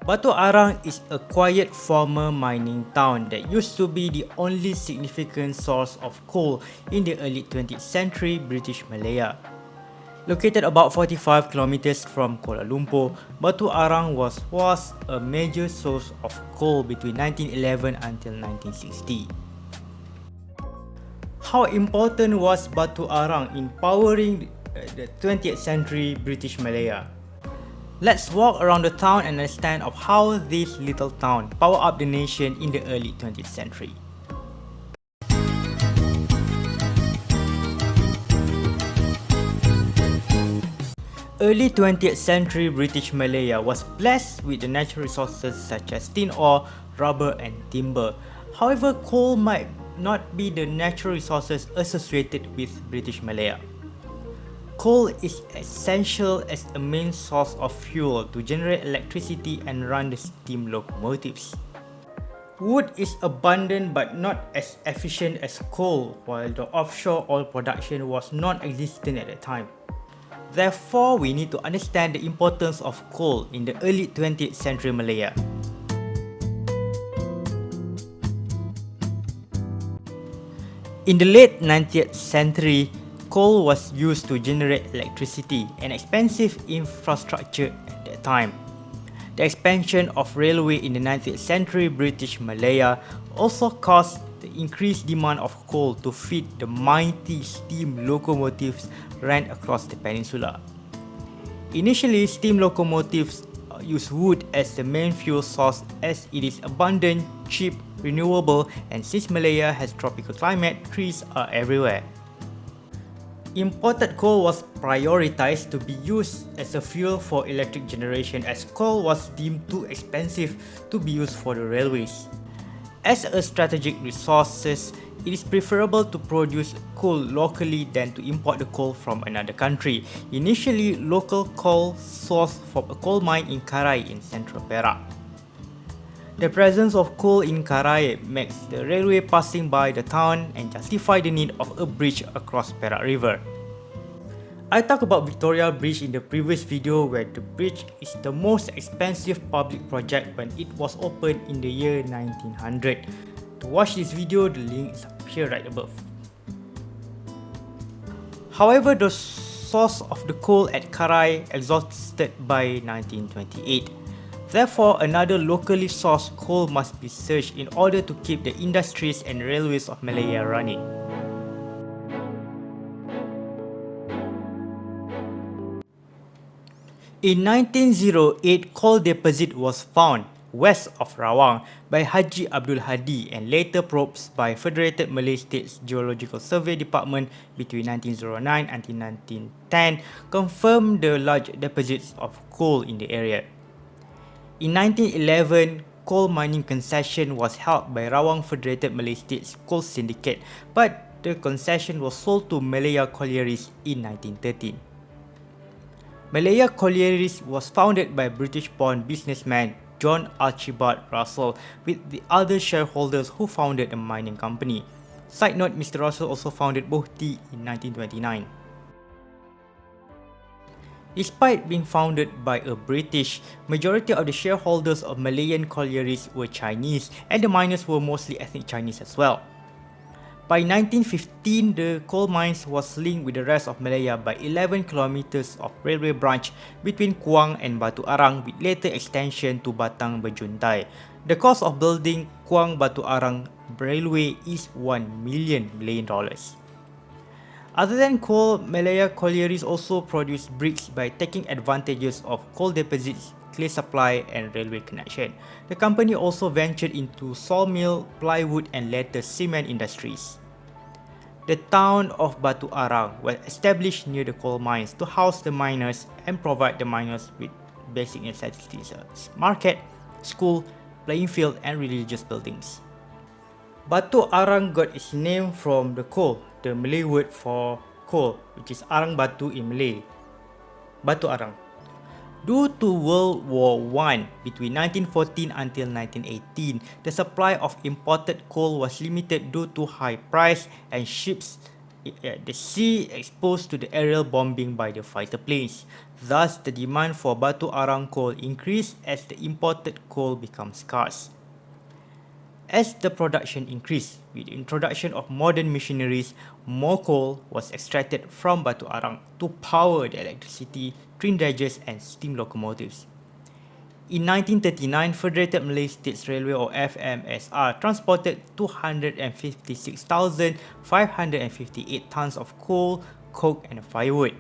Batu Arang is a quiet former mining town that used to be the only significant source of coal in the early 20th century British Malaya. Located about 45 kilometers from Kuala Lumpur, Batu Arang was a major source of coal between 1911 until 1960. How important was Batu Arang in powering the 20th century British Malaya? Let's walk around the town and understand of how this little town powered up the nation in the early 20th century. Early 20th century British Malaya was blessed with the natural resources such as tin ore, rubber and timber. However, coal might not be the natural resources associated with British Malaya. Coal is essential as a main source of fuel to generate electricity and run the steam locomotives. Wood is abundant but not as efficient as coal, while the offshore oil production was non-existent at the time. Therefore, we need to understand the importance of coal in the early 20th century Malaya. In the late 19th century, coal was used to generate electricity, an expensive infrastructure at that time. The expansion of railway in the 19th century British Malaya also caused the increased demand of coal to feed the mighty steam locomotives ran across the peninsula. Initially, steam locomotives use wood as the main fuel source as it is abundant, cheap, renewable, and since Malaya has tropical climate, trees are everywhere. Imported coal was prioritized to be used as a fuel for electric generation as coal was deemed too expensive to be used for the railways. As a strategic resource, it is preferable to produce coal locally than to import the coal from another country. Initially, local coal sourced from a coal mine in Karai in central Perak. The presence of coal in Karai makes the railway passing by the town and justify the need of a bridge across Perak River. I talked about Victoria Bridge in the previous video where the bridge is the most expensive public project when it was opened in the year 1900. To watch this video, the link is here right above. However, the source of the coal at Karai exhausted by 1928. Therefore, another locally sourced coal must be searched in order to keep the industries and railways of Malaya running. In 1908, coal deposit was found west of Rawang by Haji Abdul Hadi and later probes by Federated Malay States Geological Survey Department between 1909 until 1910 confirmed the large deposits of coal in the area. In 1911, coal mining concession was held by Rawang Federated Malay States Coal Syndicate, but the concession was sold to Malaya Collieries in 1913. Malaya Collieries was founded by British-born businessman John Archibald Russell with the other shareholders who founded a mining company. Side note, Mr. Russell also founded Bohti in 1929. Despite being founded by a British, majority of the shareholders of Malayan collieries were Chinese and the miners were mostly ethnic Chinese as well. By 1915, the coal mines was linked with the rest of Malaya by 11 kilometers of railway branch between Kuang and Batu Arang with later extension to Batang Berjuntai. The cost of building Kuang Batu Arang railway is $1 million. Other than coal, Malaya collieries also produce bricks by taking advantages of coal deposits, clay supply and railway connection. The company also ventured into sawmill, plywood and later cement industries. The town of Batu Arang was established near the coal mines to house the miners and provide the miners with basic necessities such as market, school, playing field and religious buildings. Batu Arang got its name from the coal, the Malay word for coal, which is Arang Batu in Malay, Batu Arang. Due to World War I, between 1914 until 1918, the supply of imported coal was limited due to high price and ships the sea exposed to the aerial bombing by the fighter planes. Thus, the demand for Batu Arang coal increased as the imported coal becomes scarce. As the production increased, with the introduction of modern machineries, more coal was extracted from Batu Arang to power the electricity, twin dredges and steam locomotives. In 1939, Federated Malay States Railway or FMSR transported 256,558 tons of coal, coke and firewood.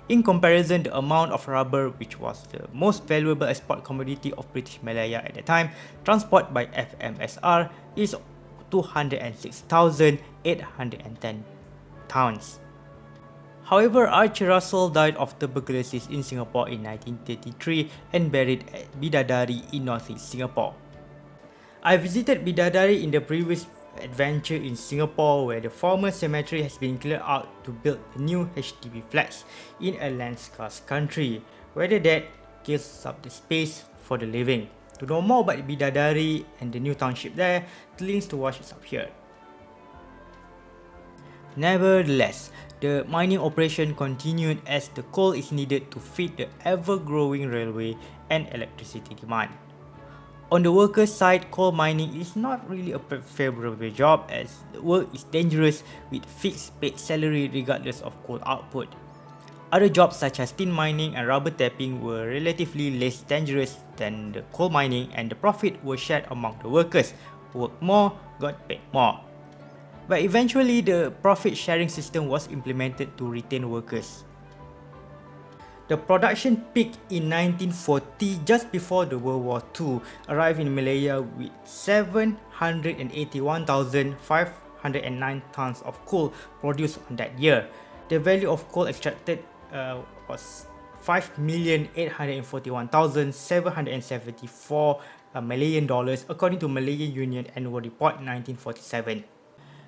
In comparison, the amount of rubber, which was the most valuable export commodity of British Malaya at the time, transported by FMSR is 206,810 tons. However, Archie Russell died of tuberculosis in Singapore in 1933 and buried at Bidadari in northeast Singapore. I visited Bidadari in the previous adventure in Singapore, where the former cemetery has been cleared out to build new HDB flats in a land-scarce country, where the dead gives up the space for the living. To know more about Bidadari and the new township there, the links to watch is up here. Nevertheless, the mining operation continued as the coal is needed to feed the ever-growing railway and electricity demand. On the workers' side, coal mining is not really a favorable job as the work is dangerous with fixed paid salary regardless of coal output. Other jobs such as tin mining and rubber tapping were relatively less dangerous than the coal mining, and the profit was shared among the workers who worked more, got paid more. But eventually, the profit sharing system was implemented to retain workers. The production peaked in 1940 just before the World War II, arrived in Malaya with 781,509 tons of coal produced on that year. The value of coal extracted was $5,841,774 Malayan dollars according to Malayan Union Annual Report 1947.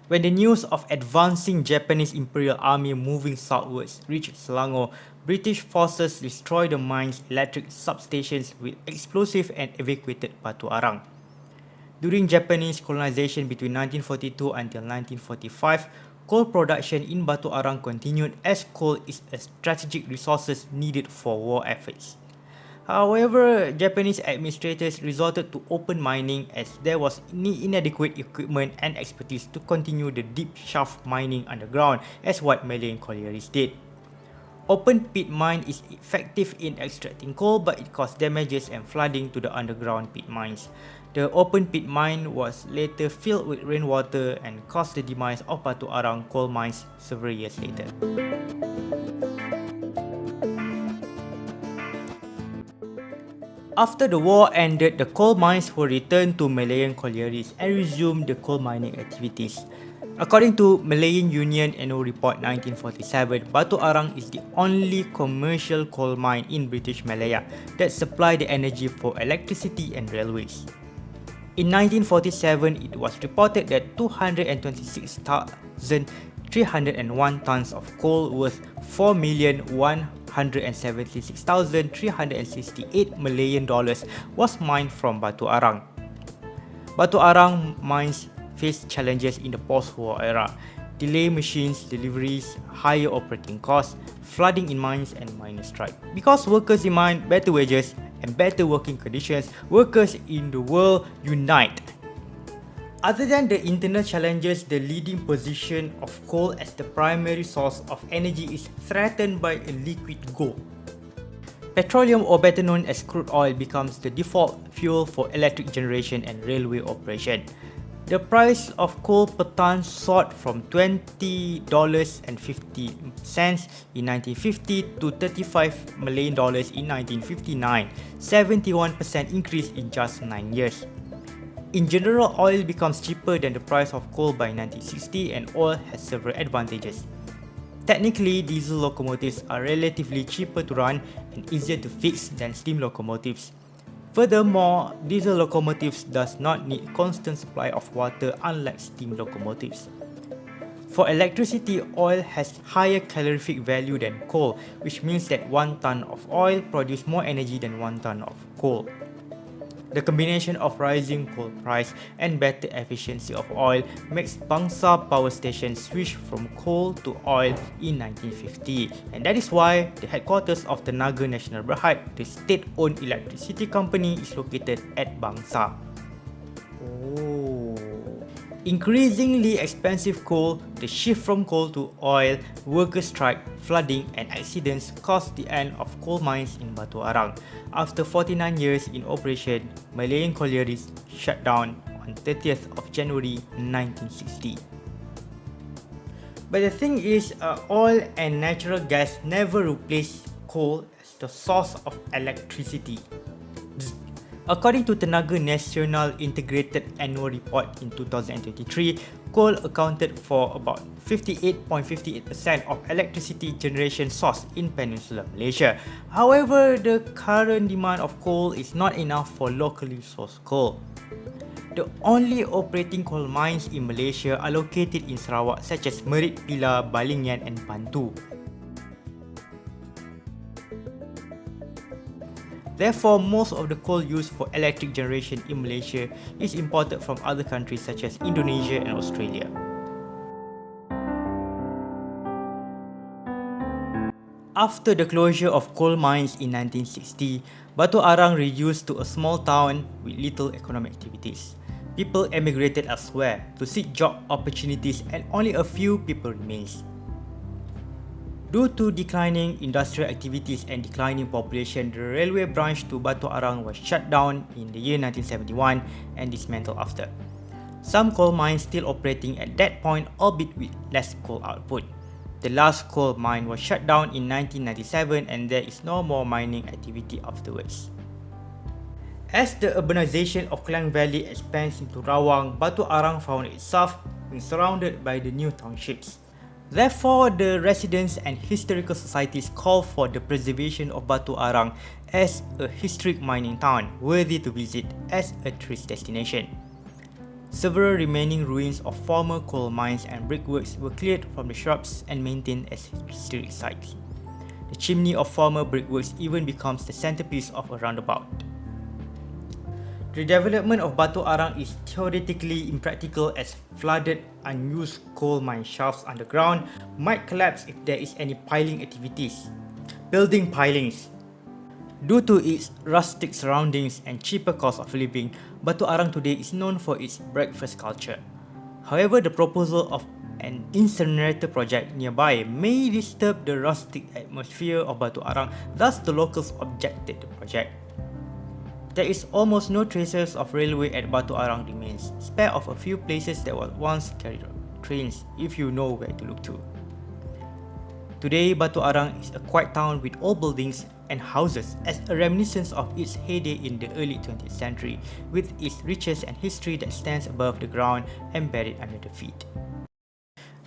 When the news of advancing Japanese Imperial Army moving southwards reached Selangor, British forces destroyed the mine's electric substations with explosives and evacuated Batu Arang. During Japanese colonization between 1942 until 1945, coal production in Batu Arang continued as coal is a strategic resource needed for war efforts. However, Japanese administrators resorted to open mining as there was inadequate equipment and expertise to continue the deep shaft mining underground as what Malayan collieries did. Open pit mine is effective in extracting coal, but it caused damages and flooding to the underground pit mines. The open pit mine was later filled with rainwater and caused the demise of Batu Arang coal mines several years later. After the war ended, the coal mines were returned to Malayan collieries and resumed the coal mining activities. According to Malayan Union Annual Report 1947, Batu Arang is the only commercial coal mine in British Malaya that supplied the energy for electricity and railways. In 1947, it was reported that 226,301 tons of coal worth $4,176,368 Malayan dollars was mined from Batu Arang. Batu Arang mines faced challenges in the post-war era: delayed machines deliveries, higher operating costs, flooding in mines and miners' strike. Because workers demand better wages and better working conditions, workers in the world unite. Other than the internal challenges, the leading position of coal as the primary source of energy is threatened by a liquid gold. Petroleum, or better known as crude oil, becomes the default fuel for electric generation and railway operation. The price of coal per ton soared from $20.50 in 1950 to $35 million in 1959, 71% increase in just 9 years. In general, oil becomes cheaper than the price of coal by 1960, and oil has several advantages. Technically, diesel locomotives are relatively cheaper to run and easier to fix than steam locomotives. Furthermore, diesel locomotives does not need constant supply of water unlike steam locomotives. For electricity, oil has higher calorific value than coal, which means that 1 ton of oil produces more energy than 1 ton of coal. The combination of rising coal price and better efficiency of oil makes Bangsa Power Station switch from coal to oil in 1950, and that is why the headquarters of Tenaga Nasional Berhad, the state-owned electricity company, is located at Bangsa. Increasingly expensive coal, the shift from coal to oil, worker strike, flooding and accidents caused the end of coal mines in Batu Arang. After 49 years in operation, Malayan collieries shut down on 30th of January 1960. But the thing is, oil and natural gas never replaced coal as the source of electricity. According to Tenaga Nasional Integrated Annual Report in 2023, coal accounted for about 58.58% of electricity generation source in Peninsular Malaysia. However, the current demand of coal is not enough for locally sourced coal. The only operating coal mines in Malaysia are located in Sarawak, such as Merit Pilar, Balingan and Bantu. Therefore, most of the coal used for electric generation in Malaysia is imported from other countries such as Indonesia and Australia. After the closure of coal mines in 1960, Batu Arang reduced to a small town with little economic activities. People emigrated elsewhere to seek job opportunities and only a few people remains. Due to declining industrial activities and declining population, the railway branch to Batu Arang was shut down in the year 1971 and dismantled after. Some coal mines still operating at that point, albeit with less coal output. The last coal mine was shut down in 1997 and there is no more mining activity afterwards. As the urbanization of Klang Valley expands into Rawang, Batu Arang found itself being surrounded by the new townships. Therefore, the residents and historical societies call for the preservation of Batu Arang as a historic mining town worthy to visit as a tourist destination. Several remaining ruins of former coal mines and brickworks were cleared from the shrubs and maintained as historic sites. The chimney of former brickworks even becomes the centerpiece of a roundabout. The development of Batu Arang is theoretically impractical as flooded, unused coal mine shafts underground might collapse if there is any piling activities. Building pilings. Due to its rustic surroundings and cheaper cost of living, Batu Arang today is known for its breakfast culture. However, the proposal of an incinerator project nearby may disturb the rustic atmosphere of Batu Arang, thus the locals objected the project. There is almost no traces of railway at Batu Arang remains, spare of a few places that were once carried trains if you know where to look to. Today, Batu Arang is a quiet town with old buildings and houses as a reminiscence of its heyday in the early 20th century, with its riches and history that stands above the ground and buried under the feet.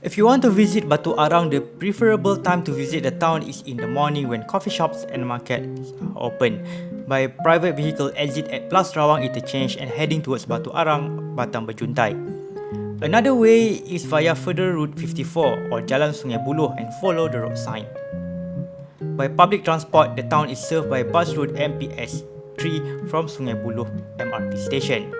If you want to visit Batu Arang, the preferable time to visit the town is in the morning when coffee shops and markets are open. By private vehicle, exit at Plus Rawang Interchange and heading towards Batu Arang, Batang Berjuntai. Another way is via further route 54 or Jalan Sungai Buloh and follow the road sign. By public transport, the town is served by bus route MPS 3 from Sungai Buloh MRT station.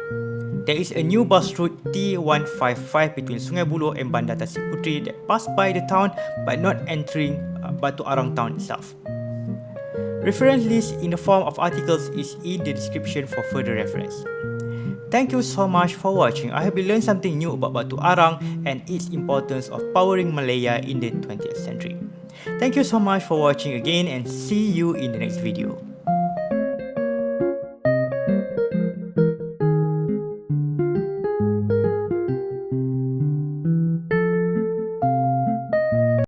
There is a new bus route T155 between Sungai Buloh and Bandar Tasik Puteri that pass by the town but not entering Batu Arang town itself. Reference list in the form of articles is in the description for further reference. Thank you so much for watching. I hope you learned something new about Batu Arang and its importance of powering Malaya in the 20th century. Thank you so much for watching again and see you in the next video.